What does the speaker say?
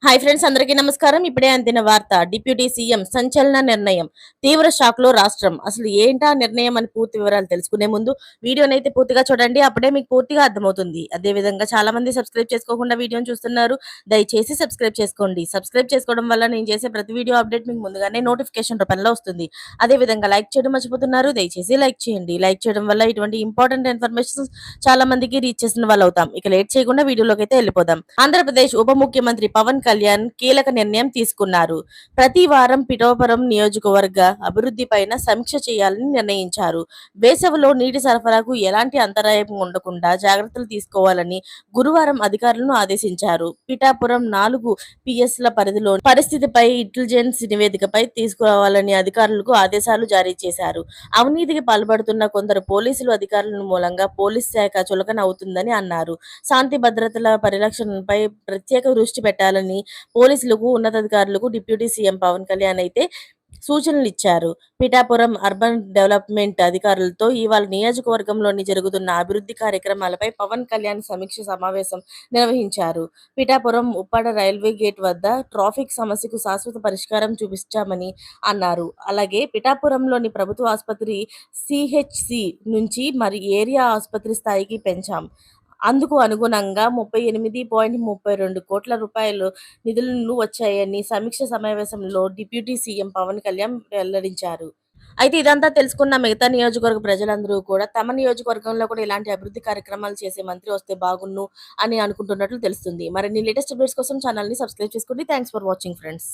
Hi friends, అందరికీ నమస్కారం. ఇప్పుడే అందిన వార్త. డిప్యూటీ సీఎం సంచలన నిర్ణయం. తీవ్ర షాక్‌లో రాష్ట్రం. అసలు ఏంటా నిర్ణయం అని పూర్తి వివరాలు తెలుసుకునే ముందు వీడియోనైతే పూర్తిగా చూడండి. అప్పుడే మీకు పూర్తిగా అర్థమవుతుంది. అదే విధంగా చాలా మంది సబ్స్క్రైబ్ చేసుకోకుండా వీడియోని చూస్తున్నారు. దయచేసి సబ్స్క్రైబ్ చేసుకోండి. సబ్స్క్రైబ్ చేసుకోవడం వల్ల నేను చేసే ప్రతి వీడియో అప్డేట్ మీకు ముందుగానే నోటిఫికేషన్ రూపంలో వస్తుంది. అదే విధంగా లైక్ చేయడం మర్చిపోతున్నారు. దయచేసి లైక్ చేయండి. లైక్ చేయడం వల్ల ఇటువంటి ఇంపార్టెంట్ ఇన్ఫర్మేషన్ చాలా మందికి రీచ్ చేసిన వాళ్ళు అవుతాం. ఇక లేట్ చేయకుండా వీడియోలోకి అయితే వెళ్ళిపోదాం. ఆంధ్రప్రదేశ్ ఉప ముఖ్యమంత్రి పవన్ కళ్యాణ్ కీలక నిర్ణయం తీసుకున్నారు. ప్రతి వారం పిఠాపురం నియోజకవర్గ అభివృద్ధిపైన సమీక్ష చేయాలని నిర్ణయించారు. వేసవిలో నీటి సరఫరాకు ఎలాంటి అంతరాయం ఉండకుండా జాగ్రత్తలు తీసుకోవాలని గురువారం అధికారులను ఆదేశించారు. పిఠాపురం 4 పిఎస్ల పరిధిలో పరిస్థితిపై ఇంటెలిజెన్స్ నివేదికపై తీసుకురావాలని అధికారులకు ఆదేశాలు జారీ చేశారు. అవినీతికి పాల్పడుతున్న కొందరు పోలీసులు అధికారుల మూలంగా పోలీస్ శాఖ చులకన అవుతుందని అన్నారు. శాంతి భద్రతల పరిరక్షణపై ప్రత్యేక దృష్టి పెట్టాలని పోలీసులకు, ఉన్నతాధికారులకు డిప్యూటీ సీఎం పవన్ కళ్యాణ్ అయితే సూచనలిచ్చారు. పిఠాపురం అర్బన్ డెవలప్మెంట్ అధికారులతో ఇవాళ నియోజకవర్గంలోని జరుగుతున్న అభివృద్ధి కార్యక్రమాలపై పవన్ కళ్యాణ్ సమీక్ష సమావేశం నిర్వహించారు. పిఠాపురం ఉప్పాడ రైల్వే గేట్ వద్ద ట్రాఫిక్ సమస్యకు శాశ్వత పరిష్కారం చూపించామని అన్నారు. అలాగే పిఠాపురంలోని ప్రభుత్వ ఆసుపత్రి సిహెచ్సి నుంచి మరి ఏరియా ఆసుపత్రి స్థాయికి పెంచాం. అందుకు అనుగుణంగా 38.32 కోట్ల రూపాయలు నిధులు వచ్చాయని సమీక్ష సమావేశంలో డిప్యూటీ సీఎం పవన్ కళ్యాణ్ వెల్లడించారు. అయితే ఇదంతా తెలుసుకున్న మిగతా నియోజకవర్గ ప్రజలందరూ కూడా తమ నియోజకవర్గంలో కూడా ఇలాంటి అభివృద్ధి కార్యక్రమాలు చేసే మంత్రి వస్తే బాగున్ను అని అనుకుంటున్నట్లు తెలుస్తుంది. మరిన్ని లేటెస్ట్ అప్డేట్స్ కోసం ఛానల్‌ని సబ్స్క్రైబ్ చేసుకోండి. Thanks for watching friends.